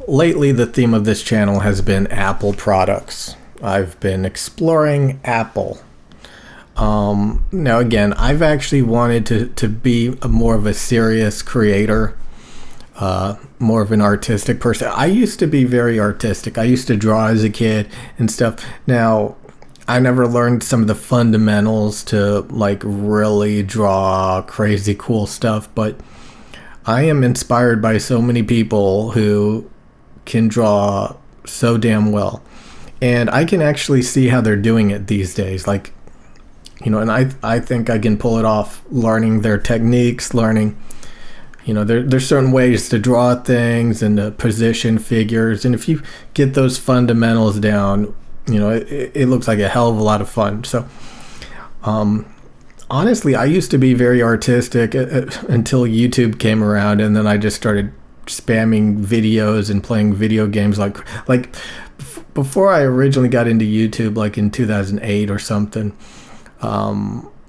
Lately, the theme of this channel has been Apple products. I've been exploring Apple. Now again, I've actually wanted to be more of a serious creator, more of an artistic person. I used to be very artistic. I used to draw as a kid and stuff. Now, I never learned some of the fundamentals to like really draw crazy cool stuff, but I am inspired by so many people who can draw so damn well. And I can actually see how they're doing it these days. Like, and I think I can pull it off, learning their techniques, learning, there's certain ways to draw things and to position figures. And if you get those fundamentals down, it looks like a hell of a lot of fun. So, honestly, I used to be very artistic until YouTube came around, and then I just started spamming videos and playing video games like before I originally got into YouTube, like in 2008 or something.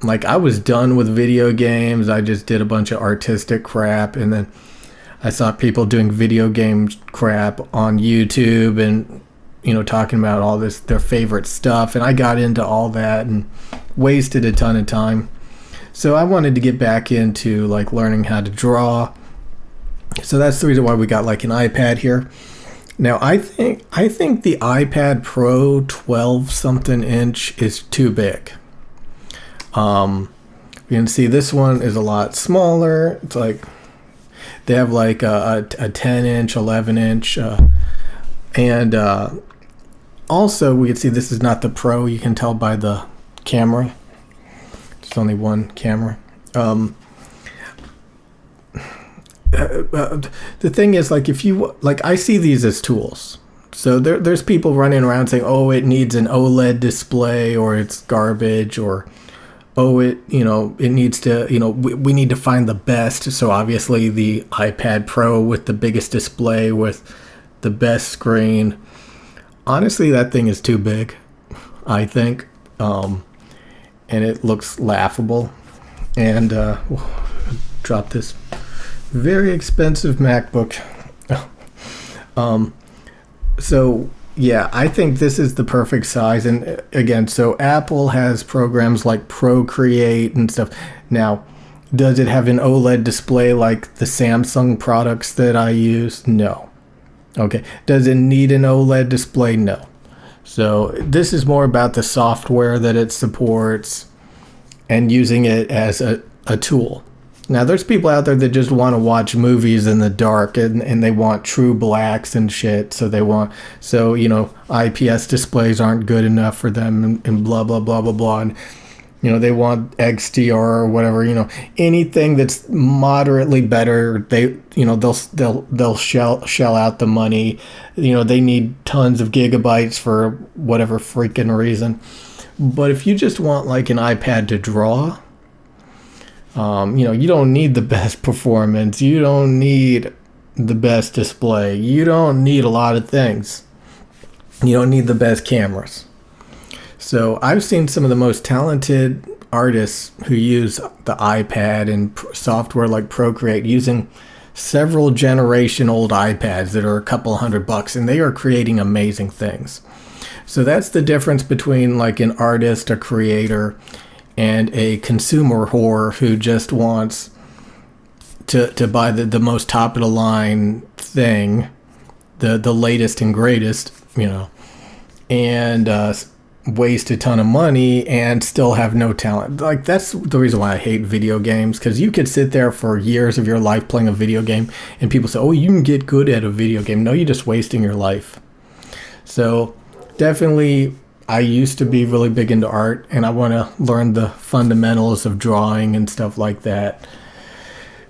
Like I was done with video games. I just did a bunch of artistic crap, and then I saw people doing video games crap on YouTube and talking about all this, their favorite stuff, and I got into all that and wasted a ton of time. So I wanted to get back into like learning how to draw. So that's the reason why we got like an iPad here. Now I think the iPad Pro 12 something inch is too big. You can see this one is a lot smaller. It's like they have like a 10 inch, 11 inch, and also we can see this is not the Pro. You can tell by the camera. It's only one camera. The thing is, like, if you like, I see these as tools. So there's people running around saying, "Oh, it needs an OLED display," or "It's garbage," or "Oh, it needs to, we need to find the best." So obviously, the iPad Pro with the biggest display, with the best screen. Honestly, that thing is too big, I think, and it looks laughable. And drop this very expensive MacBook. So yeah, I think this is the perfect size. And again, so Apple has programs like Procreate and stuff. Now, does it have an OLED display like the Samsung products that I use? No. Okay. Does it need an OLED display? No. So this is more about the software that it supports and using it as a tool. Now, there's people out there that just want to watch movies in the dark and they want true blacks and shit. So IPS displays aren't good enough for them and blah, blah, blah, blah, blah. And, they want XDR or whatever, anything that's moderately better. They'll shell out the money. They need tons of gigabytes for whatever freaking reason. But if you just want like an iPad to draw, you don't need the best performance. You don't need the best display. You don't need a lot of things. You don't need the best cameras. So I've seen some of the most talented artists who use the iPad and software like Procreate using several generation old iPads that are a couple $100, and they are creating amazing things. So that's the difference between like an artist, a creator, and a consumer whore who just wants to buy the most top of the line thing, the latest and greatest, and waste a ton of money and still have no talent. Like, that's the reason why I hate video games, because you could sit there for years of your life playing a video game and people say, "Oh, you can get good at a video game." No, you're just wasting your life. So definitely, I used to be really big into art, and I want to learn the fundamentals of drawing and stuff like that,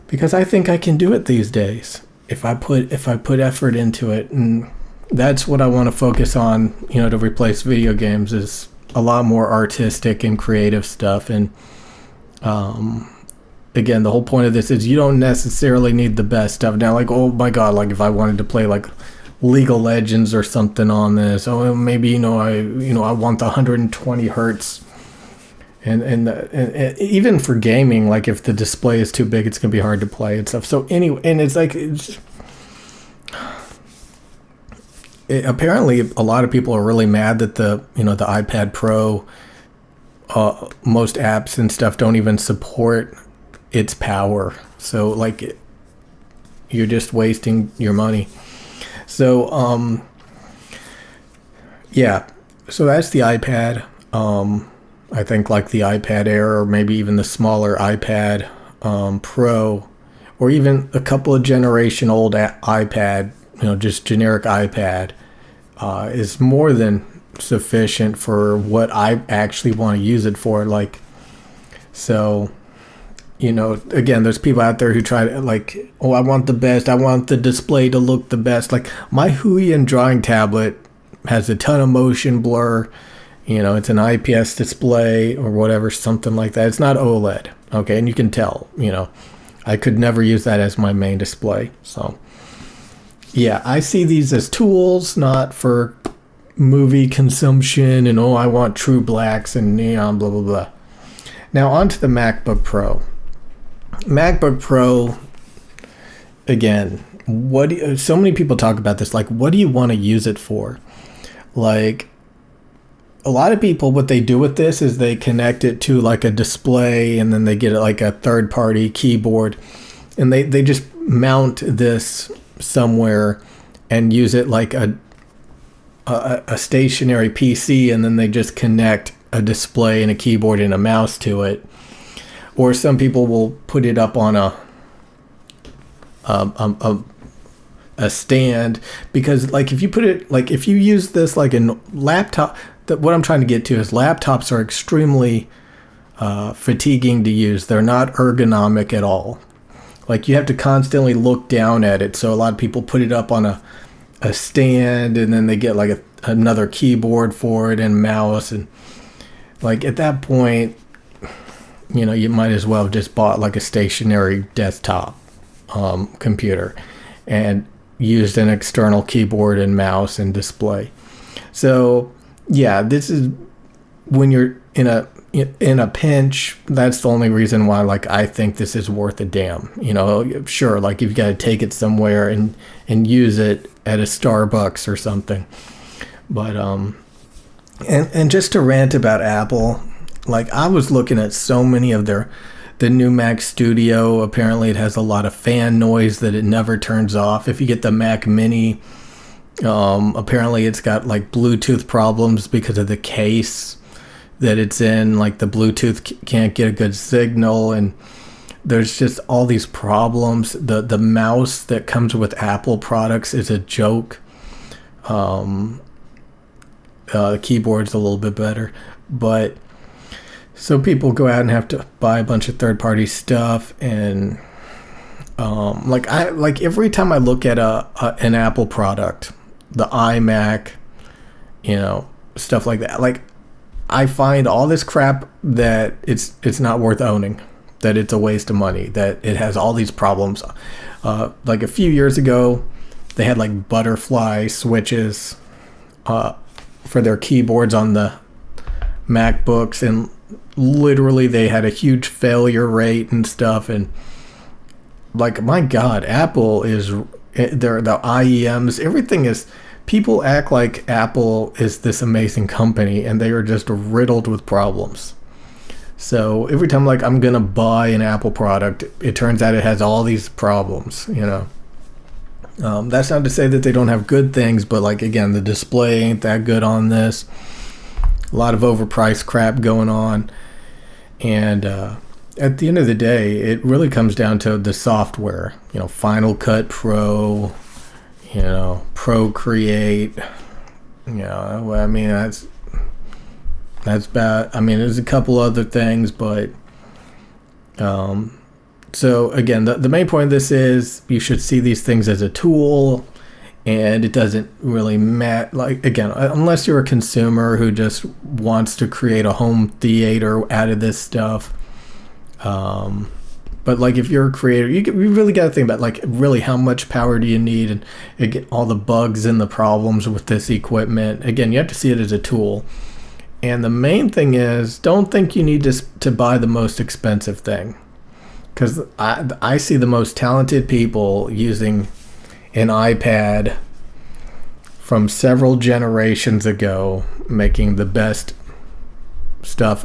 because I think I can do it these days if I put effort into it. And that's what I want to focus on, to replace video games, is a lot more artistic and creative stuff. And again, the whole point of this is you don't necessarily need the best stuff. Now, like, oh my God, like if I wanted to play like League of Legends or something on this, maybe I want the 120 hertz, and even for gaming, like if the display is too big, it's gonna be hard to play and stuff. So anyway, and it's like apparently a lot of people are really mad that the iPad Pro, most apps and stuff don't even support its power. So like you're just wasting your money. So yeah, so that's the iPad. I think like the iPad Air, or maybe even the smaller iPad Pro, or even a couple of generation old iPad, just generic iPad, is more than sufficient for what I actually want to use it for. Like, so, again, there's people out there who try to like, oh, I want the best. I want the display to look the best. Like my Huion drawing tablet has a ton of motion blur. It's an IPS display or whatever, something like that. It's not OLED. Okay. And you can tell, I could never use that as my main display. So yeah, I see these as tools, not for movie consumption and, I want true blacks and neon, blah, blah, blah. Now on to the MacBook Pro. MacBook Pro, again, so many people talk about this, like, what do you want to use it for? Like, a lot of people, what they do with this is they connect it to like a display, and then they get like a third-party keyboard, and they just mount this somewhere and use it like a stationary PC, and then they just connect a display and a keyboard and a mouse to it. Or some people will put it up on a stand, because like if you use this like a laptop, what I'm trying to get to is laptops are extremely fatiguing to use. They're not ergonomic at all. Like you have to constantly look down at it. So a lot of people put it up on a stand, and then they get like another keyboard for it and mouse, and like at that point, you might as well have just bought like a stationary desktop computer and used an external keyboard and mouse and display. So yeah, this is when you're in a pinch. That's the only reason why like I think this is worth a damn. Sure, like you've got to take it somewhere and use it at a Starbucks or something. But and just to rant about Apple, like I was looking at so many of the new Mac Studio. Apparently it has a lot of fan noise that it never turns off. If you get the Mac Mini, apparently it's got like Bluetooth problems because of the case that it's in. Like the Bluetooth can't get a good signal, and there's just all these problems. The mouse that comes with Apple products is a joke. The keyboard's a little bit better, but so people go out and have to buy a bunch of third-party stuff, and like every time I look at an Apple product, the iMac, stuff like that, like I find all this crap that it's not worth owning, that it's a waste of money, that it has all these problems. Like a few years ago, they had like butterfly switches for their keyboards on the MacBooks, and literally they had a huge failure rate and stuff. And like, my God, Apple is the IEMs, everything is, people act like Apple is this amazing company, and they are just riddled with problems. So every time like I'm gonna buy an Apple product, it turns out it has all these problems. That's not to say that they don't have good things, but like again, the display ain't that good on this. A lot of overpriced crap going on, and at the end of the day, it really comes down to the software. Final Cut Pro, Procreate. I mean that's bad. I mean, there's a couple other things, but so again, the main point of this is you should see these things as a tool, and it doesn't really matter. Like again, unless you're a consumer who just wants to create a home theater out of this stuff. But like if you're a creator, you really got to think about like really how much power do you need, and get all the bugs and the problems with this equipment. Again, you have to see it as a tool. And the main thing is, don't think you need to buy the most expensive thing, because I see the most talented people using an iPad from several generations ago, making the best stuff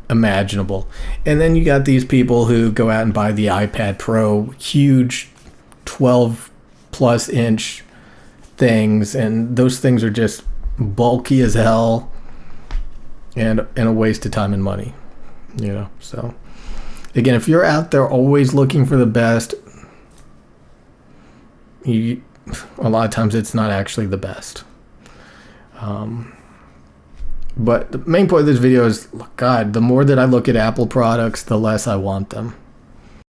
imaginable. And then you got these people who go out and buy the iPad Pro, huge 12 plus inch things, and those things are just bulky as hell and a waste of time and money, you know. So again, if you're out there always looking for the best, a lot of times it's not actually the best. But the main point of this video is, God, the more that I look at Apple products, the less I want them.